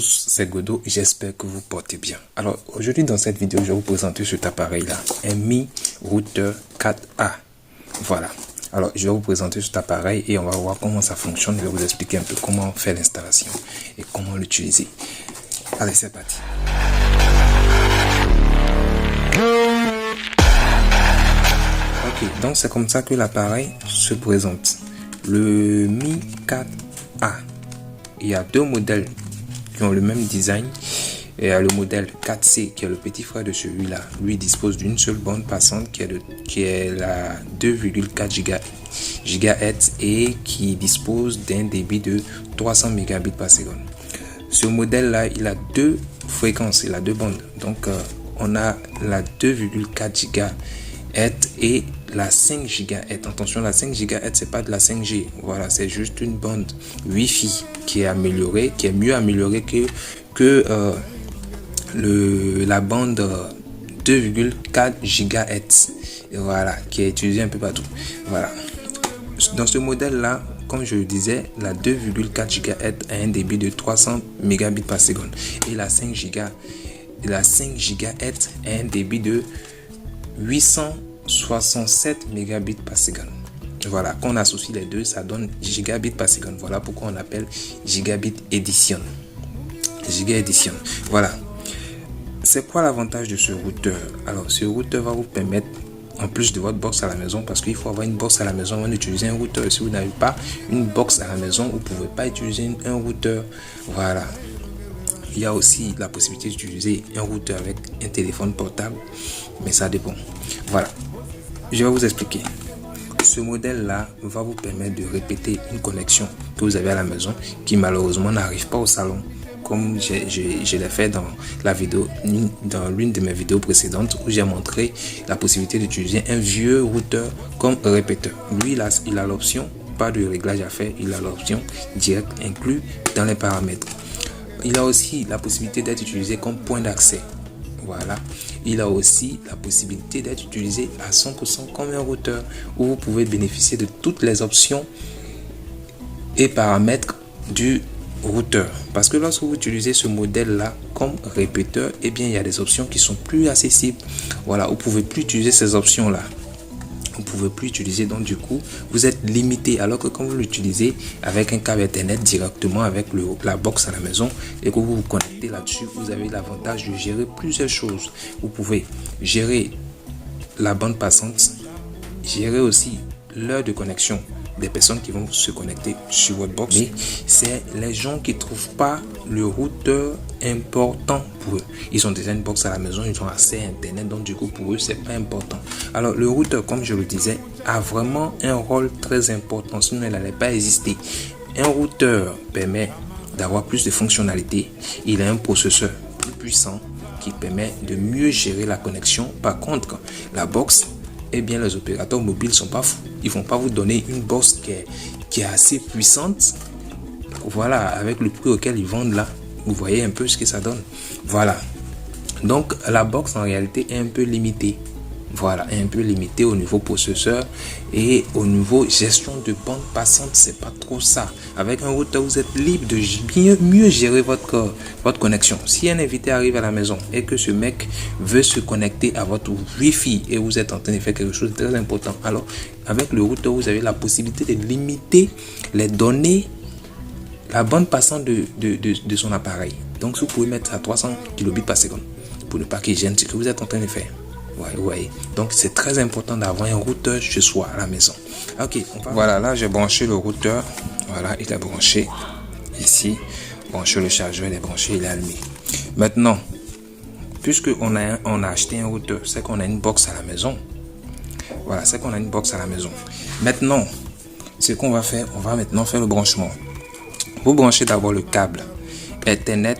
tous, c'est Godo, j'espère que vous portez bien. Alors aujourd'hui dans cette vidéo, je vais vous présenter cet appareil là, un Mi Router 4A. Voilà, alors je vais vous présenter cet appareil et on va voir comment ça fonctionne. Je vais vous expliquer un peu comment faire l'installation et comment l'utiliser. Allez, c'est parti. Ok, donc c'est comme ça que l'appareil se présente. Le Mi 4A. Il y a deux modèles qui ont le même design. Il y a le modèle 4C qui est le petit frère de celui-là. Lui dispose d'une seule bande passante qui est la 2,4 GHz et qui dispose d'un débit de 300 Mbps par seconde. Ce modèle-là, il a deux fréquences, il a deux bandes. Donc, on a la 2,4 GHz et la 5 GHz. Attention, la 5 GHz, c'est pas de la 5G. Voilà, c'est juste une bande Wi-Fi qui est améliorée, qui est mieux améliorée que la bande 2,4 GHz. Voilà, qui est utilisée un peu partout. Voilà. Dans ce modèle-là, comme je le disais, la 2,4 GHz a un débit de 300 Mbps par seconde. Et la 5 GHz a un débit de 867 Mbps par seconde. Voilà, quand on associe les deux, ça donne gigabits par seconde. Voilà pourquoi on appelle gigabit edition. Giga edition. Voilà. C'est quoi l'avantage de ce routeur? Alors, ce routeur va vous permettre, en plus de votre box à la maison, parce qu'il faut avoir une box à la maison avant d'utiliser un routeur. Si vous n'avez pas une box à la maison, vous ne pouvez pas utiliser un routeur. Voilà. Il y a aussi la possibilité d'utiliser un routeur avec un téléphone portable, mais ça dépend. Voilà. Je vais vous expliquer. Ce modèle-là va vous permettre de répéter une connexion que vous avez à la maison qui malheureusement n'arrive pas au salon. Comme je l'ai fait dans la vidéo, dans l'une de mes vidéos précédentes où j'ai montré la possibilité d'utiliser un vieux routeur comme répéteur. Lui, il a l'option, pas de réglage à faire, il a l'option direct inclus dans les paramètres. Il a aussi la possibilité d'être utilisé comme point d'accès. Voilà. Il a aussi la possibilité d'être utilisé à 100% comme un routeur où vous pouvez bénéficier de toutes les options et paramètres du routeur. Parce que lorsque vous utilisez ce modèle là comme répéteur, eh bien il y a des options qui sont plus accessibles. Voilà, vous pouvez plus utiliser ces options là. Vous pouvez plus utiliser, donc du coup vous êtes limité, alors que quand vous l'utilisez avec un câble internet directement avec la box à la maison et que vous vous connectez là-dessus, vous avez l'avantage de gérer plusieurs choses. Vous pouvez gérer la bande passante, gérer aussi l'heure de connexion des personnes qui vont se connecter sur votre box. Mais c'est les gens qui trouvent pas le routeur important pour eux. Ils ont déjà une box à la maison, ils ont accès à internet, donc du coup pour eux c'est pas important. Alors le routeur, comme je le disais, a vraiment un rôle très important, sinon il n'allait pas exister. Un routeur permet d'avoir plus de fonctionnalités. Il a un processeur plus puissant qui permet de mieux gérer la connexion. Par contre, la box, eh bien les opérateurs mobiles sont pas fous. Ils vont pas vous donner une box qui est assez puissante. Voilà, avec le prix auquel ils vendent là, vous voyez un peu ce que ça donne. Voilà. Donc la box en réalité est un peu limitée. Voilà, un peu limité au niveau processeur et au niveau gestion de bande passante, c'est pas trop ça. Avec un routeur, vous êtes libre de mieux gérer votre connexion. Si un invité arrive à la maison et que ce mec veut se connecter à votre Wi-Fi et vous êtes en train de faire quelque chose de très important, alors avec le routeur, vous avez la possibilité de limiter les données, la bande passante de son appareil. Donc, vous pouvez mettre à 300 kbps par seconde pour ne pas qu'il gêne ce que vous êtes en train de faire. Ouais. Donc c'est très important d'avoir un routeur chez soi à la maison. Ok, voilà, là j'ai branché le routeur. Voilà, il est branché ici. Branché le chargeur, il est branché, il est allumé. Maintenant, puisque on a acheté un routeur, c'est qu'on a une box à la maison. Voilà, c'est qu'on a une box à la maison. Maintenant, ce qu'on va faire, on va maintenant faire le branchement. Vous branchez d'abord le câble Ethernet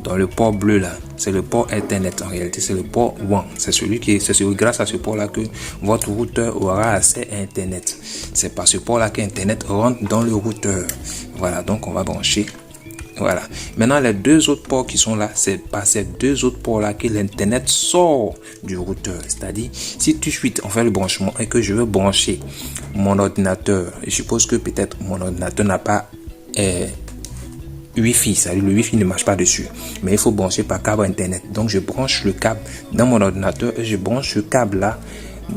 dans le port bleu là. C'est le port Ethernet, en réalité c'est le port WAN. C'est grâce à ce port là que votre routeur aura accès à Internet. C'est par ce port là que Internet rentre dans le routeur. Voilà, donc on va brancher. Voilà. Maintenant les deux autres ports qui sont là, c'est par ces deux autres ports là que l'Internet sort du routeur. C'est-à-dire, si tout de suite on fait le branchement et que je veux brancher mon ordinateur, je suppose que peut-être mon ordinateur n'a pas Wi-Fi, c'est-à-dire le Wi-Fi ne marche pas dessus, mais il faut brancher par câble internet. Donc je branche le câble dans mon ordinateur et je branche ce câble là,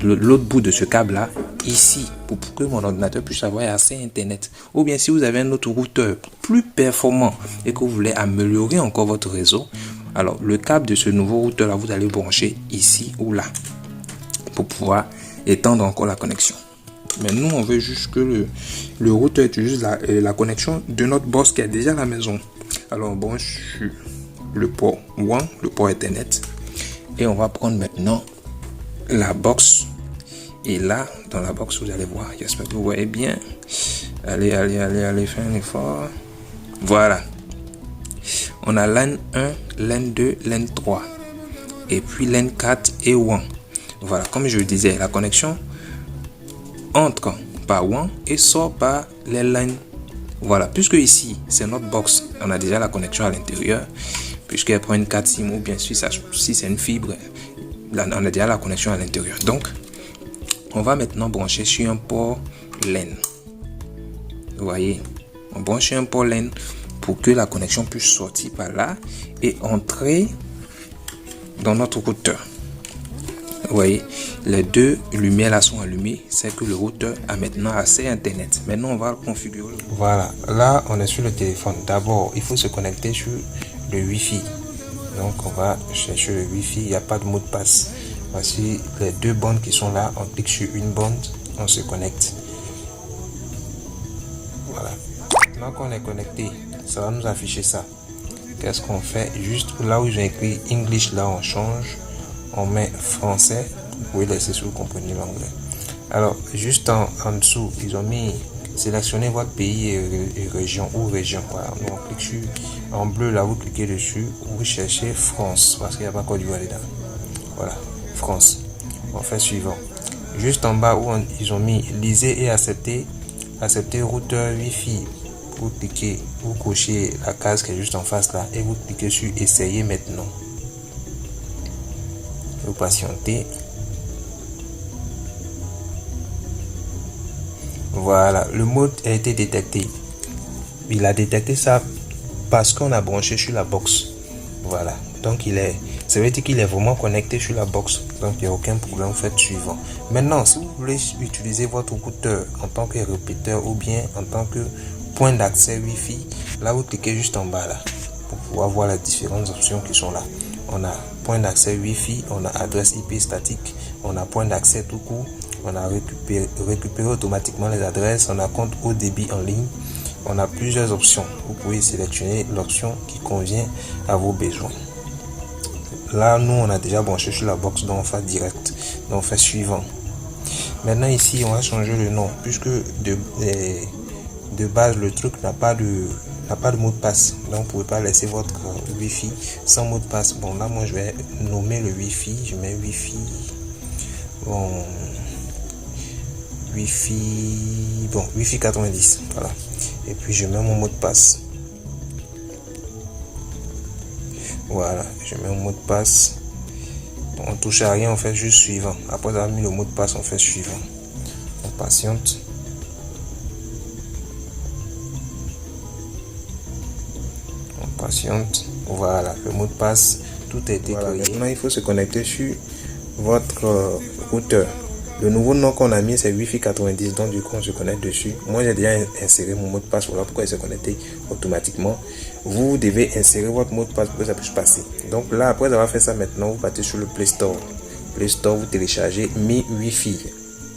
l'autre bout de ce câble là ici, pour que mon ordinateur puisse avoir accès à internet. Ou bien si vous avez un autre routeur plus performant et que vous voulez améliorer encore votre réseau, alors le câble de ce nouveau routeur là, vous allez brancher ici ou là pour pouvoir étendre encore la connexion. Mais nous, on veut juste que le routeur utilise la connexion de notre box qui est déjà à la maison. Alors, on branche sur le port WAN, le port Ethernet. Et on va prendre maintenant la box. Et là, dans la box, vous allez voir. J'espère que vous voyez bien. Allez, faites un effort. Voilà. On a LAN 1, LAN 2, LAN 3. Et puis LAN 4 et WAN. Voilà, comme je le disais, la connexion entre par WAN et sort par les LAN. Voilà, puisque ici c'est notre box, on a déjà la connexion à l'intérieur, puisqu'elle prend une 4 SIM ou bien si c'est une fibre, là, on a déjà la connexion à l'intérieur. Donc on va maintenant brancher sur un port LAN. Vous voyez, on branche sur un port LAN pour que la connexion puisse sortir par là et entrer dans notre routeur. Vous voyez, les deux lumières là sont allumées, c'est que le routeur a maintenant accès à internet. Maintenant on va le configurer. Voilà, là on est sur le téléphone. D'abord il faut se connecter sur le Wi-Fi. Donc on va chercher le Wi-Fi, il n'y a pas de mot de passe. Voici les deux bandes qui sont là, on clique sur une bande, on se connecte. Voilà, maintenant qu'on est connecté, ça va nous afficher ça. Qu'est-ce qu'on fait? Juste là où j'ai écrit English, là on change. On met français, vous pouvez laisser si vous comprenez l'anglais. Alors, juste en dessous, ils ont mis sélectionnez votre pays et région ou région. Voilà, donc on clique sur en bleu là, vous cliquez dessus, vous cherchez France parce qu'il n'y a pas Côte d'Ivoire dedans. Voilà, France. On fait suivant. Juste en bas où ils ont mis lisez et accepter routeur Wi-Fi. Vous cliquez, vous cochez la case qui est juste en face là et vous cliquez sur essayer maintenant. Vous patientez. Voilà, le mode a été détecté. Il a détecté ça parce qu'on a branché sur la box. Voilà, donc ça veut dire qu'il est vraiment connecté sur la box. Donc il n'y a aucun problème, vous faites suivant. Maintenant, si vous voulez utiliser votre routeur en tant que répéteur ou bien en tant que point d'accès Wi-Fi, là vous cliquez juste en bas là pour pouvoir voir les différentes options qui sont là. On a point d'accès Wi-Fi, on a adresse IP statique, on a point d'accès tout court, on a récupéré automatiquement les adresses, on a compte haut débit en ligne, on a plusieurs options. Vous pouvez sélectionner l'option qui convient à vos besoins. Là, nous, on a déjà branché sur la box, donc on fait direct, donc on fait suivant. Maintenant ici, on va changer le nom, puisque de base, le truc n'a pas de mot de passe, donc vous pouvez pas laisser votre Wi-Fi sans mot de passe. Bon, là moi je vais nommer le Wi-Fi, je mets Wi-Fi, bon, Wi-Fi 90, voilà, et puis je mets mon mot de passe. Voilà, je mets mon mot de passe. Bon, on touche à rien, on fait juste suivant. Après avoir mis le mot de passe, on fait suivant. On patiente. Patiente. Voilà, le mot de passe, tout a été créé. Maintenant il faut se connecter sur votre routeur. Le nouveau nom qu'on a mis c'est Wi-Fi 90, donc du coup on se connecte dessus. Moi j'ai déjà inséré mon mot de passe, voilà pourquoi il se connecte automatiquement. Vous devez insérer votre mot de passe pour que ça puisse passer. Donc là, après avoir fait ça, maintenant vous partez sur le Play Store. Play Store, vous téléchargez Mi Wi-Fi.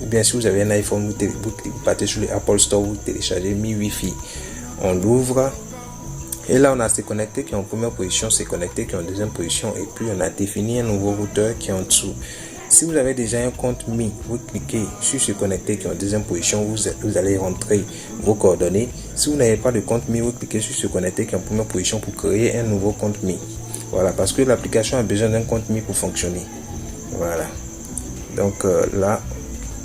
Ou bien si vous avez un iPhone, vous partez sur le Apple Store, vous téléchargez Mi Wi-Fi. On l'ouvre. Et là, on a Se Connecter qui est en première position, Se Connecter qui est en deuxième position. Et puis, on a défini un nouveau routeur qui est en dessous. Si vous avez déjà un compte Mi, vous cliquez sur Se Connecter qui est en deuxième position. Vous allez rentrer vos coordonnées. Si vous n'avez pas de compte Mi, vous cliquez sur Se Connecter qui est en première position pour créer un nouveau compte Mi. Voilà, parce que l'application a besoin d'un compte Mi pour fonctionner. Voilà. Donc là,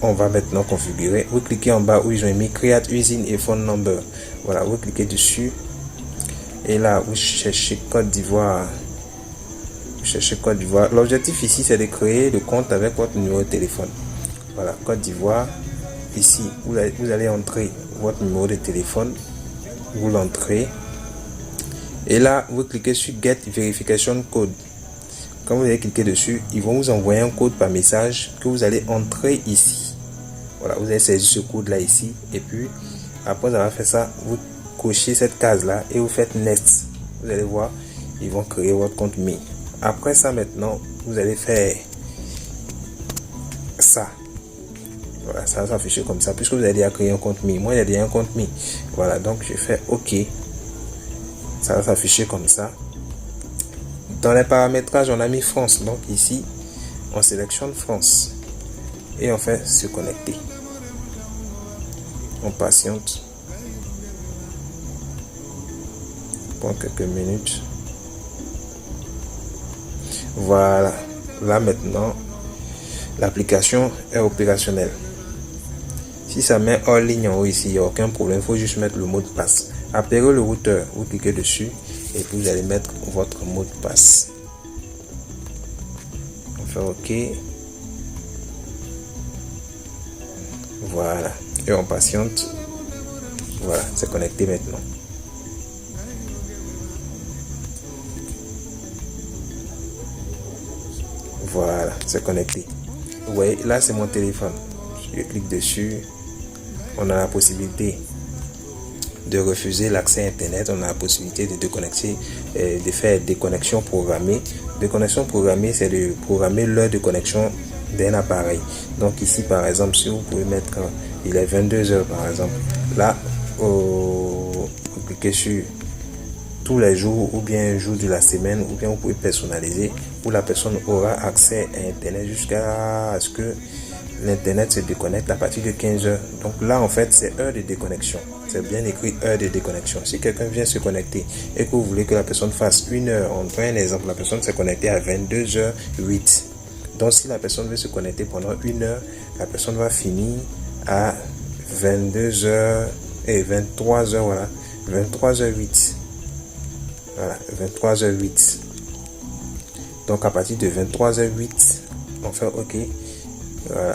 on va maintenant configurer. Vous cliquez en bas où ils ont mis Create Using et Phone Number. Voilà, vous cliquez dessus. Et là, vous cherchez Côte d'Ivoire. L'objectif ici, c'est de créer le compte avec votre numéro de téléphone. Voilà, Côte d'Ivoire. Ici, vous allez entrer votre numéro de téléphone. Vous l'entrez. Et là, vous cliquez sur Get Verification Code. Quand vous allez cliquer dessus, ils vont vous envoyer un code par message que vous allez entrer ici. Voilà, vous allez saisir ce code là ici. Et puis, après avoir fait ça, vous cochez cette case là et vous faites Next. Vous allez voir, ils vont créer votre compte Me. Après ça, maintenant, vous allez faire ça. Voilà, ça va s'afficher comme ça, puisque vous avez déjà créé un compte Me. Moi, il y a déjà un compte Me. Voilà, donc je fais OK. Ça va s'afficher comme ça. Dans les paramétrages, on a mis France. Donc ici, on sélectionne France. Et on fait se connecter. On patiente. Pour quelques minutes. Voilà. Là maintenant, l'application est opérationnelle. Si ça met hors ligne en haut ici, il n'y a aucun problème. Il faut juste mettre le mot de passe. Après le routeur, vous cliquez dessus et puis vous allez mettre votre mot de passe. On fait OK. Voilà. Et on patiente. Voilà, c'est connecté maintenant. Voilà, c'est connecté. Vous voyez, là c'est mon téléphone. Je clique dessus. On a la possibilité de refuser l'accès Internet. On a la possibilité de déconnecter, de faire des connexions programmées. Des connexions programmées, c'est de programmer l'heure de connexion d'un appareil. Donc ici, par exemple, si vous pouvez mettre, il est 22h par exemple. Là, vous cliquez sur tous les jours ou bien un jour de la semaine, ou bien vous pouvez personnaliser où la personne aura accès à Internet jusqu'à ce que l'Internet se déconnecte à partir de 15h. Donc là, en fait, c'est heure de déconnexion. C'est bien écrit heure de déconnexion. Si quelqu'un vient se connecter et que vous voulez que la personne fasse 1 heure, on prend un exemple, la personne s'est connectée à 22h08. Donc si la personne veut se connecter pendant 1 heure, la personne va finir à 22h et 23h, voilà, 23h08. Voilà, 23h08. Donc à partir de 23h08, on fait OK.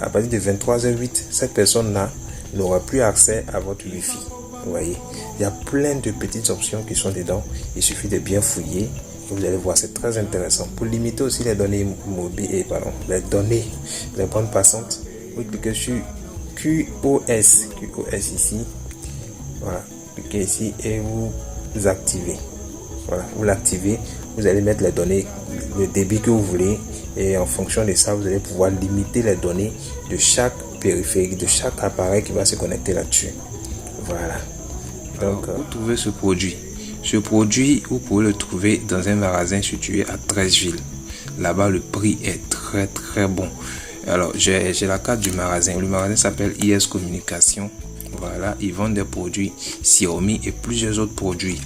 À partir de 23h08, cette personne-là n'aura plus accès à votre Wi-Fi. Vous voyez, il y a plein de petites options qui sont dedans. Il suffit de bien fouiller. Vous allez voir, c'est très intéressant. Pour limiter aussi les données mobiles, les bandes passantes, vous cliquez sur QoS ici. Voilà, cliquez ici et vous activez. Voilà, vous l'activez. Vous allez mettre les données, le débit que vous voulez. Et en fonction de ça, vous allez pouvoir limiter les données de chaque périphérique, de chaque appareil qui va se connecter là-dessus. Voilà. Donc, vous trouvez ce produit. Ce produit, vous pouvez le trouver dans un magasin situé à Treichville. Là-bas, le prix est très très bon. Alors, j'ai la carte du magasin. Le magasin s'appelle IS Communication. Voilà, ils vendent des produits Xiaomi et plusieurs autres produits.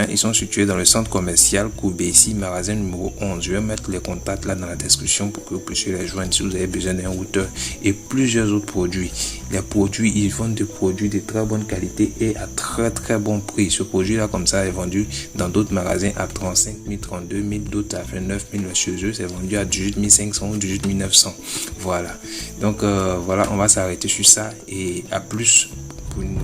Ils sont situés dans le centre commercial Koubessi, magasin numéro 11. Je vais mettre les contacts là dans la description pour que vous puissiez les joindre si vous avez besoin d'un routeur et plusieurs autres produits. Les produits, ils vendent des produits de très bonne qualité et à très très bon prix. Ce produit là comme ça est vendu dans d'autres magasins à 35 000, 32 000, d'autres à 29 000. Chez eux, c'est vendu à 18 500 ou 18 900. Voilà. Donc voilà, on va s'arrêter sur ça et à plus pour une